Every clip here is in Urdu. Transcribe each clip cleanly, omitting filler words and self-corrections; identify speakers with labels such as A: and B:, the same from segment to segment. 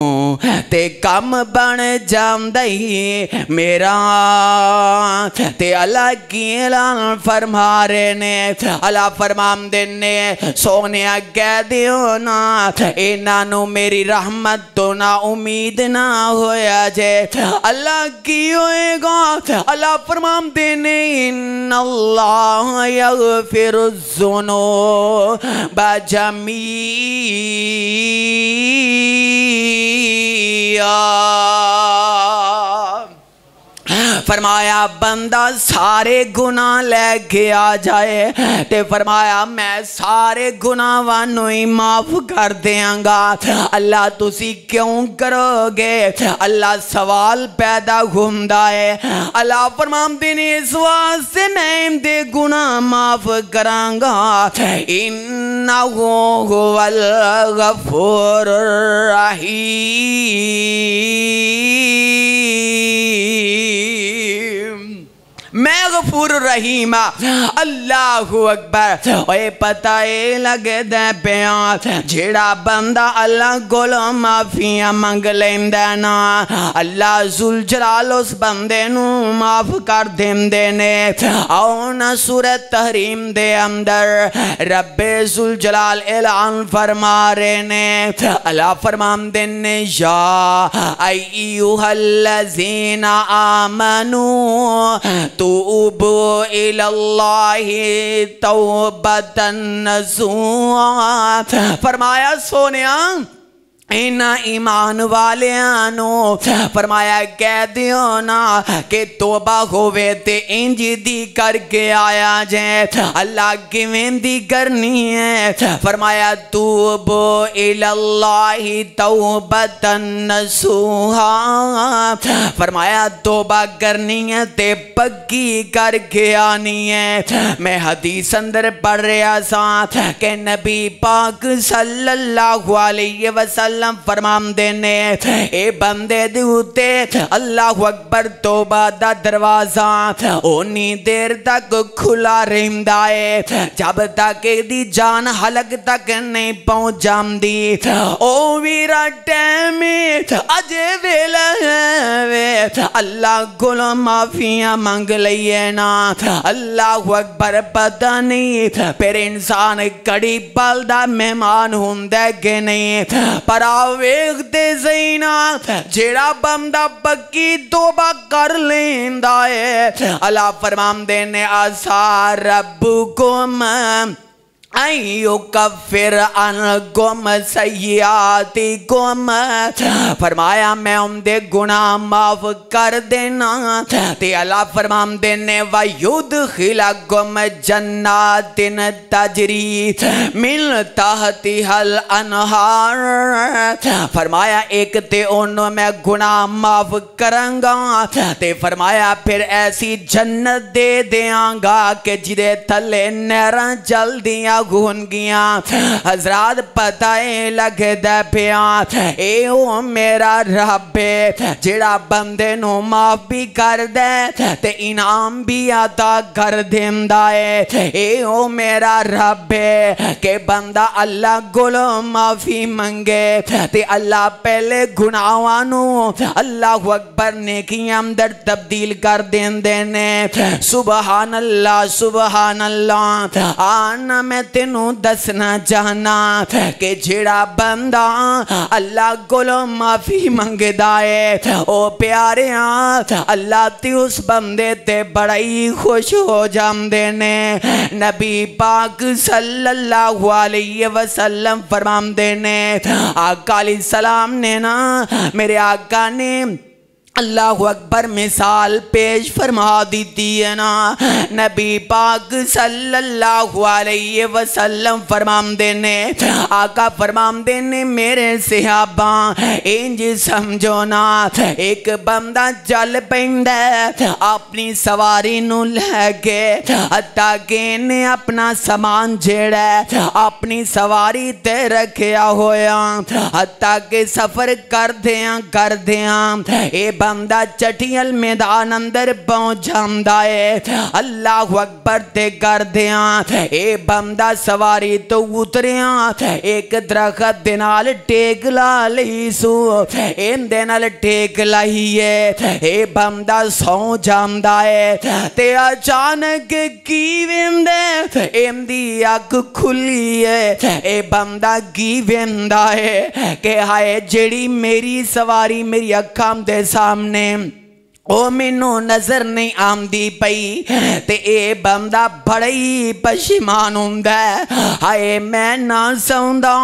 A: تے کم بن جاندئی میرا تے اللہ کی اعلان فرما رہے نے اللہ فرمان دینے سونے کہہ دیو نا انہوں میری رحمت تو نا امید نہ ہویا جے اللہ کی ہوئے گا اللہ فرمان دینے ان اللہ یغفر الذنوب جمیعا فرمایا بندہ سارے گناہ لے کے آ جائے تے فرمایا میں سارے گناہ وانوں ہی معاف کر دیاں گا اللہ تسی کیوں کرو گے اللہ سوال پیدا ہوندا ہے اللہ فرماندے نے اس واسطے میں دے گناہ معاف کراں گا انہ هو الغفور الرحیم میں غفور الرحیم اللہ اکبر اے پتہ اے لگے دے پیان جیڑا بندہ اللہ گولو معافیاں منگ لیندے نا اللہ ذوالجلال اس بندے نو معاف کر دیندے نے آؤنا سورہ تحریم دے اندر رب ذوالجلال اعلان فرما رہے نے اللہ فرمان دینے یا ایوہ الذین آمنوا توبوا الاللہ توبتا نصوحا فرمایا سونیاں اینا ایمان والیانو فرمایا کہہ دیو نا کہ توبہ ہوئے تے انجی دی کر کے آیا جائے اللہ کی ویندی کرنی ہے فرمایا توبو الاللہ توبتا نصوحا فرمایا توبہ کرنی ہے تے پکی کر کے آنی ہے میں حدیث اندر پڑھ رہا سا کہ نبی پاک صلی اللہ علیہ وسلم فرمان دینے اے بندے دیوتے اللہ اکبر توبہ دا دروازہ اونی دیر تک کھلا رہندہ ہے جب تک دی جان حلق تک نہیں پہنچ جام دی او ویرا ٹیمی اجے ویلہ ہے اللہ گلو معافیاں مانگ لئیے نا اللہ اکبر پتہ نہیں پھر انسان کڑی پالدہ مہمان ہوندے گے نہیں پر آویغ دے زینہ جیڑا بندہ پکی توبہ کر لیندہ ہے اللہ فرمان دینے آسا ربکم ایو کفر عنکم سیئاتکم فرمایا میں ان دے گناہ معاف کر دینا تے اللہ فرمان دینے وَيُدْخِلَكُمْ جَنَّاتٍ تَجْرِي مِن تَحْتِهَا الْأَنْهَارُ فرمایا ایک تے انہوں میں گناہ معاف کروں گا تے فرمایا پھر ایسی جنت دے دیاں گا کہ جدے تھلے نہراں جل دیاں گھن گیا حضرات پتہ لگ دے پیان اے او میرا رب جڑا بندے نو معاف بھی کر دے تے انعام بھی عطا کر دیندہ ہے اے او میرا رب کہ بندہ اللہ گلو معافی منگے تے اللہ پہلے گناہوانو اللہ اکبر نیکی اندر تبدیل کر دیندے نے سبحان اللہ آنا میں تینوں دسنا چاہنا کہ جڑا بندہ اللہ گلو معافی منگ دائے او پیاریاں اللہ تی اس بندے تے بڑائی خوش ہو جام دینے نبی پاک صلی اللہ علیہ وسلم فرمان دینے آقا علیہ السلام نے نا میرے آقا نے اللہ اکبر مثال پیش فرما دیتی ہے نا نبی پاک صلی اللہ علیہ وسلم فرمان دینے آقا فرمان دینے میرے صحابہ انج سمجھو نا ایک بندہ چل پہندے اپنی سواری نو لے کے حتیٰ کہ انہیں اپنا سامان جیڑے اپنی سواری تے رکھیا ہویا حتیٰ کہ سفر کر دیاں اے بندہ چٹیل میدان اندر پہنچ جامدا ہے اللہ اکبر تے کر دیاں اے بندہ سواری تو اتریاں ایک درخت دے نال ٹیک لا لئی سو این دے نال ٹیک لائی ہے اے بندہ سو جامدا ہے تے اچانک کی ویندے این دی اکھ کھلی ہے اے بندہ کی ویندا ہے کہ ہائے جڑی میری سواری میری اکھاں دے سامنے او مینو نظر نہیں آمدی پئی تے اے بندہ بڑی پشیمان ہوندا ہے ہائے میں نہ سوندا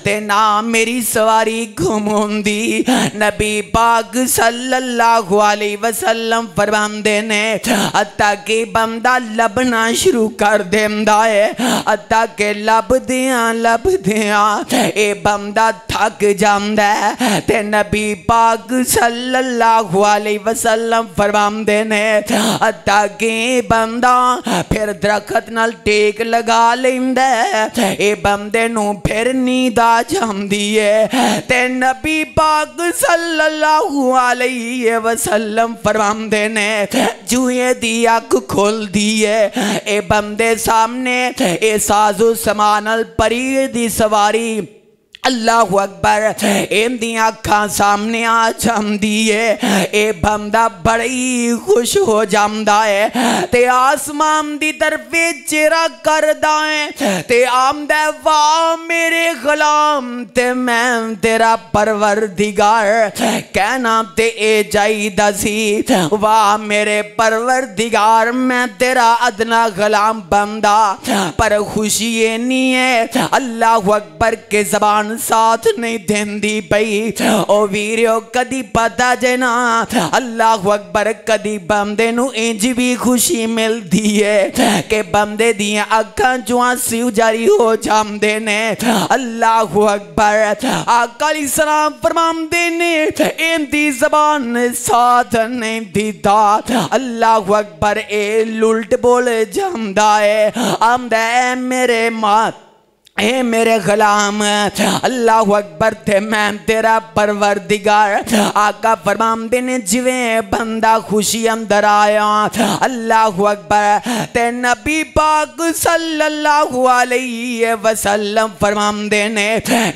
A: تے نہ میری سواری گم ہوندی نبی پاک صلی اللہ علیہ وسلم فرماندے نے حتیٰ کہ بندہ لبنا شروع کر دیندا ہے حتیٰ کہ لب دیاں اے بندہ تھک جاندا ہے تے نبی پاک صلی اللہ علیہ وسلم فرماندے نے حتیٰ کہ بندہ پھر درخت نال ٹیک لگا لیندا ہے اے بندے نو پھر نیند آ جاندی ہے تے نبی پاک صلی اللہ علیہ وسلم فرماندے نے جوئے دی اکھ کھول دی ہے اے بندے سامنے اے سازو سمانل پری دی سواری اللہ اکبر این دی آنکھاں سامنے آ جامدی ہے اے بندہ بڑی خوش ہو جامدہ ہے تے آسمان دی طرف چہرہ کردہ ہے تے آمدہ واہ میرے غلام تے میں تیرا پروردگار کہنا تے اے جائیدہ سی واہ میرے پروردگار میں تیرا ادنا غلام بندہ پر خوشی یہ نہیں ہے اللہ اکبر کے زبان ساتھ نہیں دیندی پئی او ویریو کدی پتا جنا اللہ اکبر کدی بندے نو انج بھی خوشی مل دی ہے کہ بندے دیاں اکھاں جوان سیو جاری ہو جامدے نے اللہ اکبر آقا علیہ السلام فرماندے نے ان دی زبان ساتھ نہیں دیتا اللہ اکبر اے للٹ بول جامدہ ہے آمدہ اے میرے مات اے میرے غلام اللہ اکبر تے میں تیرا پروردگار آقا فرماندے نے جویں بندہ خوشی اندر آیا اللہ اکبر تے نبی پاک صلی اللہ علیہ وسلم فرماندے نے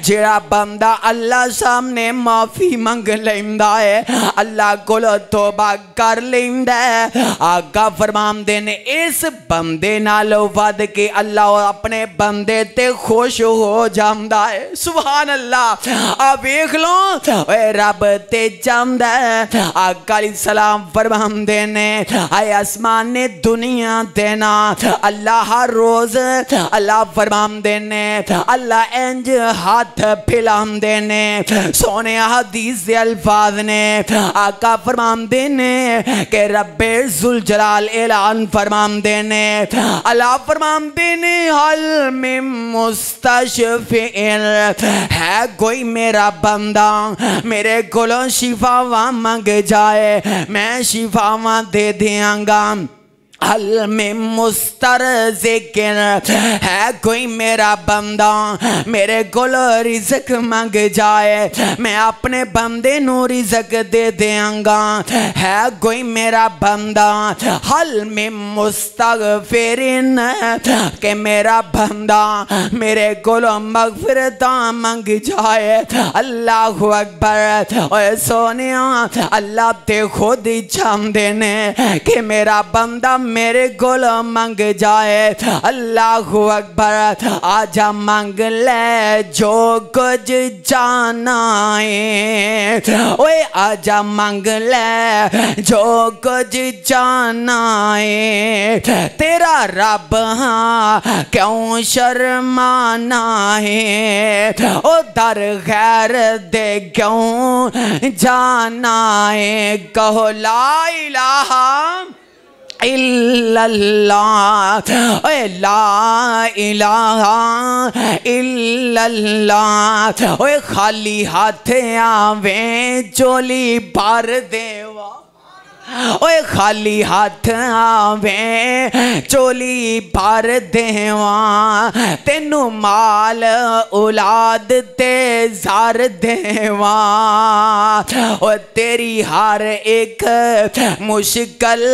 A: جڑا بندہ اللہ سامنے معافی منگ لیندا ہے اللہ کو توبہ کر لیندا ہے آقا فرماندے نے اس بندے نالو ود کے اللہ اپنے بندے تے خوش ہو جامدہ ہے سبحان اللہ آپ ایک لوں اے رب تے جامدہ ہے آقا علیہ السلام فرماندے نے اے اسمان نے دنیا دینا اللہ ہر روز اللہ فرماندے نے اللہ انج ہاتھ پھلاندے نے سونے حدیث دے الفاظ نے آقا فرماندے نے کہ رب ذوالجلال اعلان فرماندے نے اللہ فرماندے نے حل میں مستشفعین ہے کوئی میرا بندہ میرے کولوں شفاواں منگ جائے میں شفاواں دے دیاں گا حل میں مسترزقین ہے کوئی میرا بندہ میرے کولو رزق منگ جائے میں اپنے بندے نو رزق دے دیاں گا ہے کوئی میرا بندہ حل میں مستغفرین کہ میرا بندہ میرے کولو مغفرتاں منگ جائے اللہ اکبر اے سونیاں اللہ تے خود ہی چاہم دینے کہ میرا بندہ میرے گولو منگ جائے اللہ اکبر آجا منگ لے جو کچھ جانا ہے اوے آجا منگ لے جو کچھ جانا ہے تیرا رب ہاں کیوں شرمانا ہے او در غیر دے کیوں جانا ہے کہو لا الہ الا اللہ اے لا الہ الا اللہ اے خالی ہاتھ آویں چولی بھر دیوا اوے خالی ہاتھ آویں چولی بھر دیواں تینو مال اولاد تے زار دیواں اور تیری ہر ایک مشکل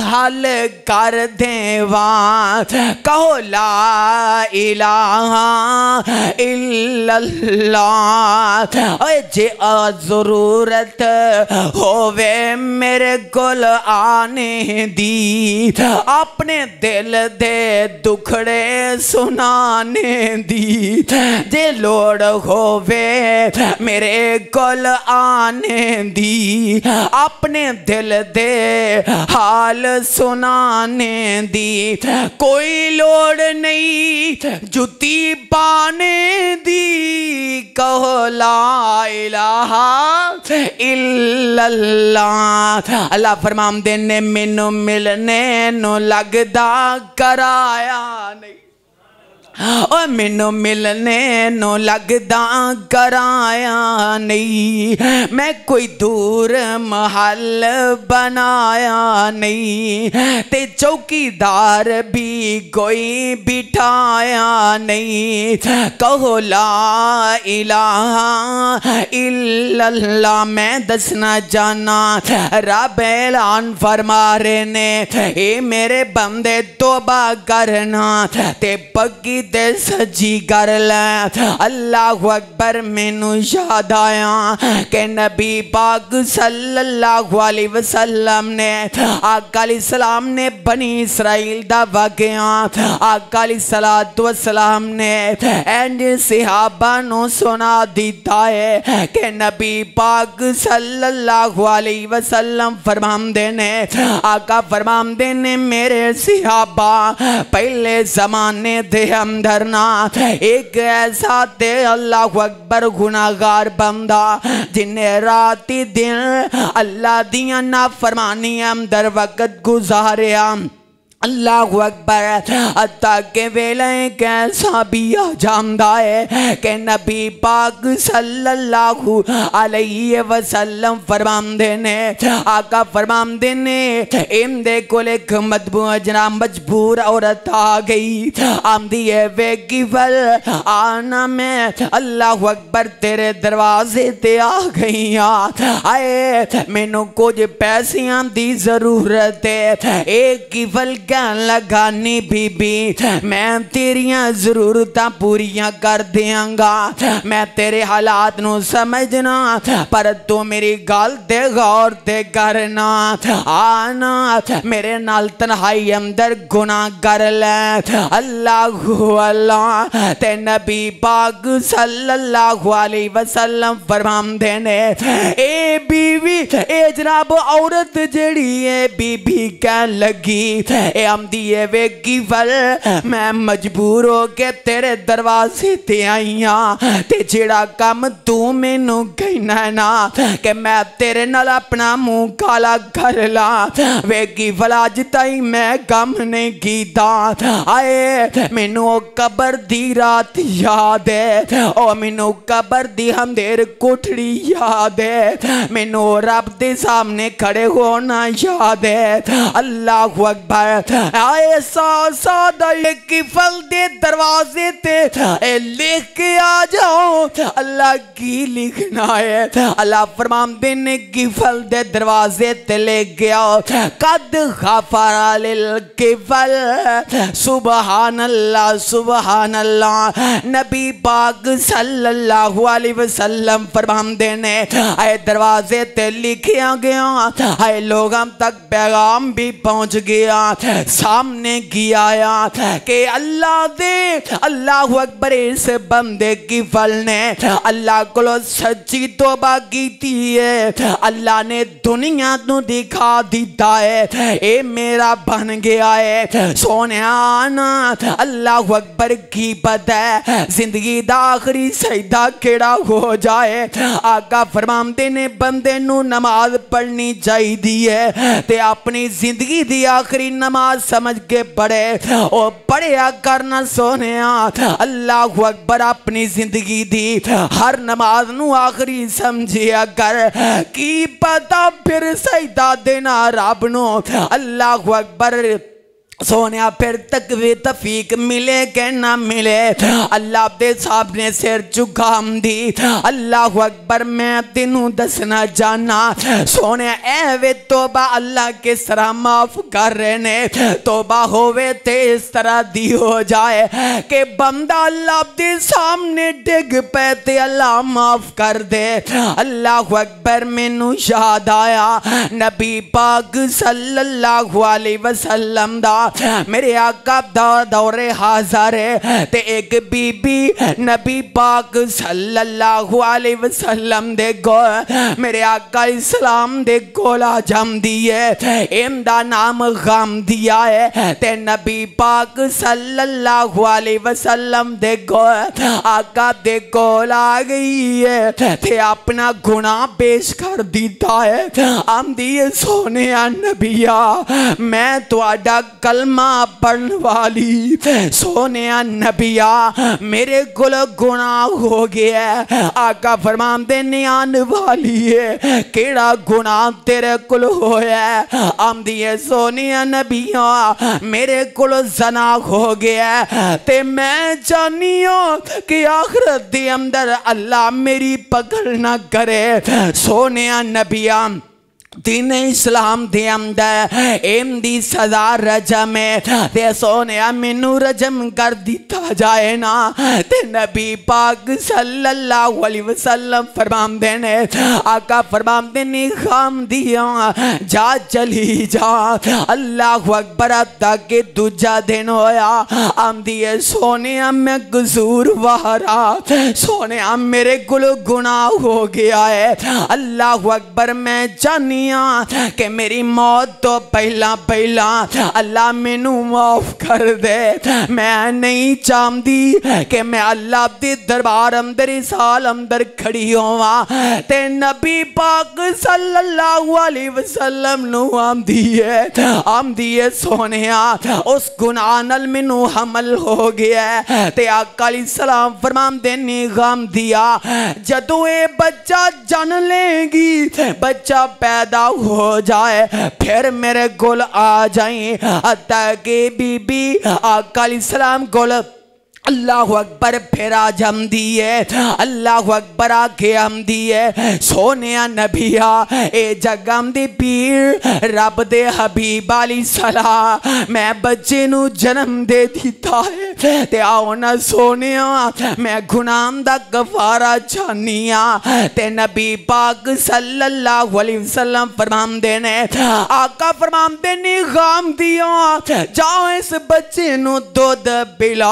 A: حل کر دیواں کہو لا الہ الا اللہ اے جے ضرورت ہووے میرے کول آنے دی اپنے دل دے دکھڑے سنانے دی جے لوڑ ہووے میرے کول آنے دی اپنے دل دے حال سنانے دی کوئی لوڑ نہیں جتی پانے دی کہو لا الہ الا اللہ اللہ فرمام دینے مینو ملنے نو لگدا کرایا نہیں اور مینو ملنے نو لگدا کرایا نہیں میں کوئی دور محل بنایا نہیں تے چوکیدار بھی کوئی بٹھایا نہیں کہو لا الہ الا اللہ میں دسنا جانا رب اعلان فرما رہے نے اے میرے بندے توبہ کرنا تے پکی تے سجی کر لیں اللہ اکبر مینو یاد آیا کہ نبی پاک صلی اللہ علیہ وسلم نے آقا علیہ السلام نے بنی اسرائیل دا واقعہ آقا علیہ السلام نے اینج صحابہ نو سنا دیتا ہے کہ نبی پاک صلی اللہ علیہ وسلم فرمان دینے آقا فرمان دینے میرے صحابہ پہلے زمانے دے اندر نا ایک ایسا تے اللہ اکبر گناہگار بندہ جنہیں راتی دن اللہ دیاں نافرمانی اندر وقت گزاریا اللہ اکبر حتیٰ کہ ویلے کیسا بھی آجامدہ ہے کہ نبی پاک صلی اللہ علیہ وسلم فرمان دینے آقا فرمان دینے ام دے کول ایک مدبوع جناب مجبور عورت آ گئی آمدی ہے ویگی فل آنا میں اللہ اکبر تیرے دروازے تے آ گئی آئے میں نو کچھ پیسیاں دی ضرورت ہے ایک کی فل کہن لگانی بی بی میں تیریاں ضرورتاں پوریاں کر دیاں گا میں تیرے حالات نو سمجھنا پر تو میری گال دے غور دے کرنا آنا میرے نال تنہائی اندر گناہ کر لیں اللہ تے نبی پاک صلی اللہ علیہ وسلم فرمان دینے اے بیوی اے جناب عورت جڑی ہے بی بی کہن لگی اے دیئے ویگی فل میں مجبور ہو کے تیرے دروازے تے آئیاں تے جڑا کام تو میں نو کہنا ہے نا کہ میں تیرے نال اپنا منہ کالا کر لا ویگی فل آج تائی میں کام نہیں کیتا آئے میں نو قبر دی رات یاد ہے اور میں نو قبر دی ہم دیر کوٹھڑی یاد ہے میں نو رب دے سامنے کھڑے ہونا یاد ہے اللہ اکبر آئے سادہ ایک فل دے دروازے تے اے لکھ کے آ جاؤ اللہ کی لکھنا ہے اللہ فرمان دینے کی فل دے دروازے تے لے گیا قد غفر للکفل سبحان اللہ نبی پاک صلی اللہ علیہ وسلم فرمان دینے اے دروازے تے لکھیا گیا اے لوگاں تک پیغام بھی پہنچ گیا سامنے کی آیات کہ اللہ دے اللہ اکبر اس بندے کی فل نے اللہ کو سچی توبہ کیتی ہے اللہ نے دنیا تو دکھا دیتا ہے اے میرا بن گیا ہے سونے آنا اللہ اکبر کی پتہ ہے زندگی دا آخری سجدہ کیڑا ہو جائے آقا فرمان دینے بندے نو نماز پڑھنی چاہی دی ہے تے اپنی زندگی دی آخری نماز سمجھ کے پڑھے اور پڑھیا کرنا سونے اللہ اکبر اپنی زندگی دی ہر نماز نو آخری سمجھیا کر کی پتا پھر سجدہ دینا رب نو اللہ اکبر سونے پھر تک بھی تفیق ملے کہ نہ ملے اللہ دے صاحب نے سر چکام دی اللہ اکبر میں تینوں دسنا جانا سونے اے وے توبہ اللہ کس طرح معاف کر رہے نے توبہ ہوئے تے اس طرح دی ہو جائے کہ بندہ اللہ دے سامنے ڈگ پیتے اللہ معاف کر دے اللہ اکبر میں نو شاد آیا نبی پاک صلی اللہ علیہ وسلم دا میرے آقا دور حاضر ہے تے ایک بی بی نبی پاک صلی اللہ علیہ وسلم دے گو میرے آقا اسلام دے گولا جم دیئے امدہ نام غام دیا ہے تے نبی پاک صلی اللہ علیہ وسلم دے گو آقا دے گولا گئی ہے تے اپنا گناہ پیش کر دیتا ہے ہم دیئے سونے نبیہ میں تو آڈا کلمہ پڑھن والی سونے نبیہ میرے گل گناہ ہو گیا ہے آقا فرمان دینے آنے والی ہے کیڑا گناہ تیرے کل ہویا ہے ہم دیئے سونے نبیہ میرے کل زنا ہو گیا ہے تے میں چاہنی ہوں کہ آخرت دی اندر اللہ میری پکڑ نہ کرے سونے نبیہ دین اسلام دے اندر ایم دی سزا رجم ہے تے سونے منو رجم کر دیتا جائے نا تے نبی پاک صلی اللہ علیہ وسلم فرمان دینے آقا فرمان دینے خام دیا جا چلی جا اللہ اکبر تاکہ دجا دن ہویا ہم دیئے سونے میں قصور وارا سونے میرے گلو گناہ ہو گیا ہے اللہ اکبر میں چانی کہ میری موت تو پہلا اللہ منو معاف کر دے میں نہیں چاہتی کہ میں اللہ دی دربار اندر اس حال اندر کھڑی ہوا تے نبی پاک صلی اللہ علیہ وسلم نو ہم دیئے سونیا اس گناہ نل منو حمل ہو گیا تے آقا علیہ السلام فرمان دینے غام دیا جدو اے بچہ جن لیں گی بچہ پیدا ہو جائے پھر میرے گل آ جائیں حتیٰ کہ بی بی آقا علیہ السلام گل اللہ اکبر پھرا جم دیئے اللہ اکبر آکے ہم دیئے سونیا نبیہ اے جگم دی پیر رب دے حبیب علیہ السلام میں بچے نو جنم دے دیتا ہے تے آؤ نا سونیا میں گناہ دا کفارہ چانیا تے نبی پاک صلی اللہ علیہ وسلم فرمان دینے آقا فرمان دینے غام دیا جاؤ اس بچے نو دودھ پلا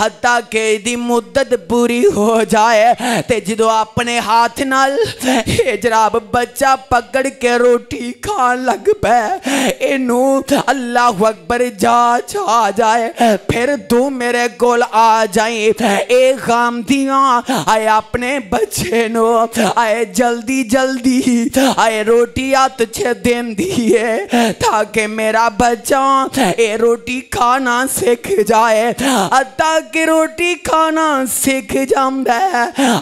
A: حتیٰ کہ دی مدت پوری ہو جائے تے جدو اپنے ہاتھ نال جناب بچہ پکڑ کے روٹی کھان لگ پے انو اللہ اکبر جا جائے پھر تو میرے گول آ جائیں اے غام دیاں آئے اپنے بچے نو آئے جلدی آئے روٹی آت چھے دین دیئے تاکہ میرا بچہ اے روٹی کھانا سکھ جائے حتیٰ کہ روٹی کھانا سکھ جام دے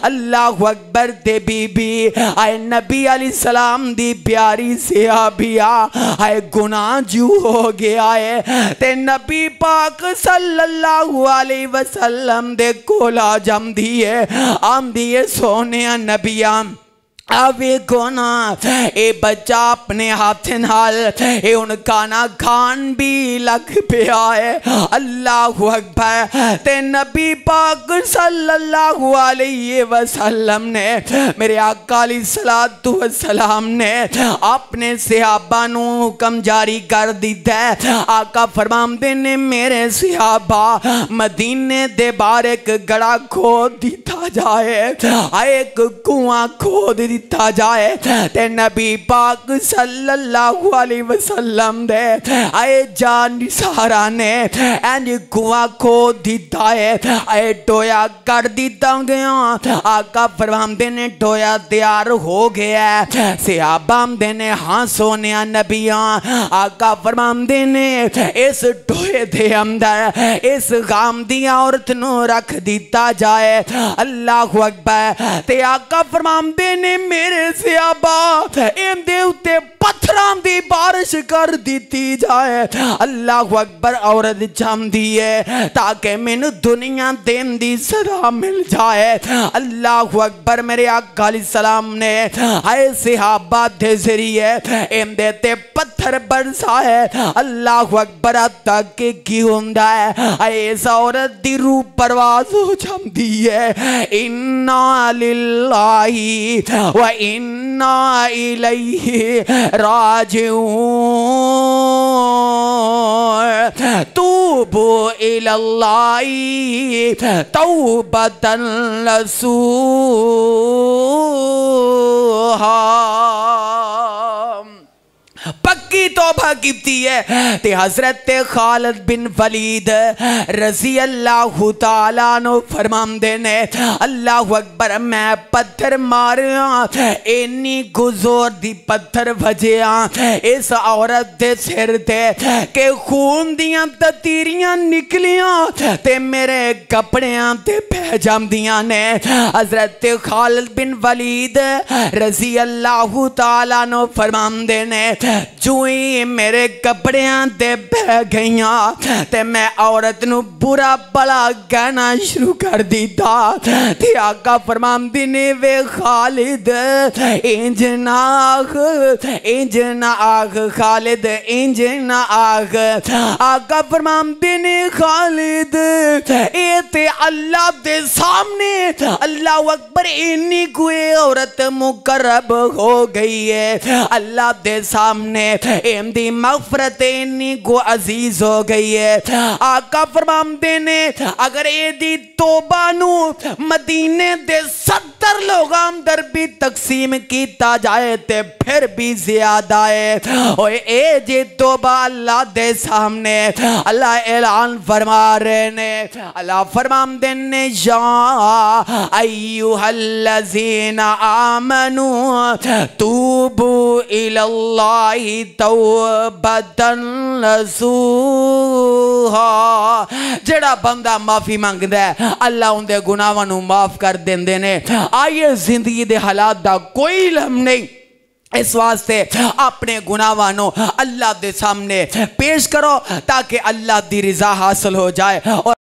A: اللہ اکبر دے بی بی آئے نبی علیہ السلام دی پیاری صحابیہ آئے گناہ جو ہو گیا ہے تے نبی پاک صلی اللہ علیہ وسلم دے کولا جم دیئے آم دیئے سونے نبیہ آوے گونا اے بچہ اپنے ہاتھ نال اے ان کانا کھان بھی لگ پہ آئے اللہ اکبر تے نبی پاک صلی اللہ علیہ وسلم نے میرے آقا علیہ السلام نے اپنے صحابہ نو حکم جاری کر دیتا ہے آقا فرمان دینے میرے صحابہ مدینے دے بار ایک گڑا کھود دیتا جائے ایک کنواں کھود دیتا جائے تے نبی پاک صلی اللہ علیہ وسلم دے آئے جان سارا نے اینج کنواں کو دیتا ہے آئے ٹویا کر دیتا گیا آقا فرمان دینے ٹویا تیار ہو گیا ہے صحابام دینے ہاں سونیا نبیاں آقا فرمان دینے اس ٹوئے دے اندر اس غام دیا عورت نو رکھ دیتا جائے اللہ اکبر تے آقا فرمان دینے میرے صحابہ ان دے اتے پتھرہ رحمتاں دی بارش کر دیتی جائے اللہ اکبر عورت جاندی ہے تاکہ میں دنیا دین دی صدا مل جائے اللہ اکبر میرے آقا علیہ السلام نے آئے صحابہ دے ذریعے ایم دیتے پتھر برسا ہے اللہ اکبر تک کی ہوندہ ہے ایسا عورت دی روح پرواز ہو جاندی ہے اِنَّا لِلَّهِ وَإِنَّا إِلَيْهِ راجعون توبوا إِلَى اللَّهِ توبة نصوحا پکی توبہ کیتی ہے تے حضرت خالد بن ولید رضی اللہ تعالیٰ عنہ فرمان دینے اللہ اکبر میں پتھر ماریا اینی گزور دی پتھر بھجیا اس عورت دے سر دے کہ خون دیاں تتیریاں نکلیاں تے میرے کپڑیاں تے پہجام دیاں نے حضرت خالد بن ولید رضی اللہ تعالیٰ عنہ فرمان دینے جوئی میرے کپڑیاں دے بہ گئیاں تے میں عورت نو برا بلا گانا شروع کر دیتا تے آقا فرمان دینے وے خالد انجنا آغ خالد انجنا آغ آقا فرمان دینے خالد اے تے اللہ دے سامنے اللہ اکبر انی کوئی عورت مقرب ہو گئی ہے اللہ دے سامنے ایم دی مغفرت انی کو عزیز ہو گئی ہے آقا فرمان دینے اگر اے دی توبہ نو مدینے دے 70 لوگاں در بھی تقسیم کیتا جائے تے پھر بھی زیادہ ہے اے جی توبہ اللہ دے سامنے اللہ اعلان فرما رہے نے اللہ فرمان دینے یا ایوہ الذین آمنوا توبوا الاللہ توبتاً نصوحا جڑا بندہ معافی مانگ دے اللہ ان دے گناہاں نو معاف کر دین دینے آئیے زندگی دے حالات دا کوئی علم نہیں اس واسطے اپنے گناہاں اللہ دے سامنے پیش کرو تاکہ اللہ دی رضا حاصل ہو جائے اور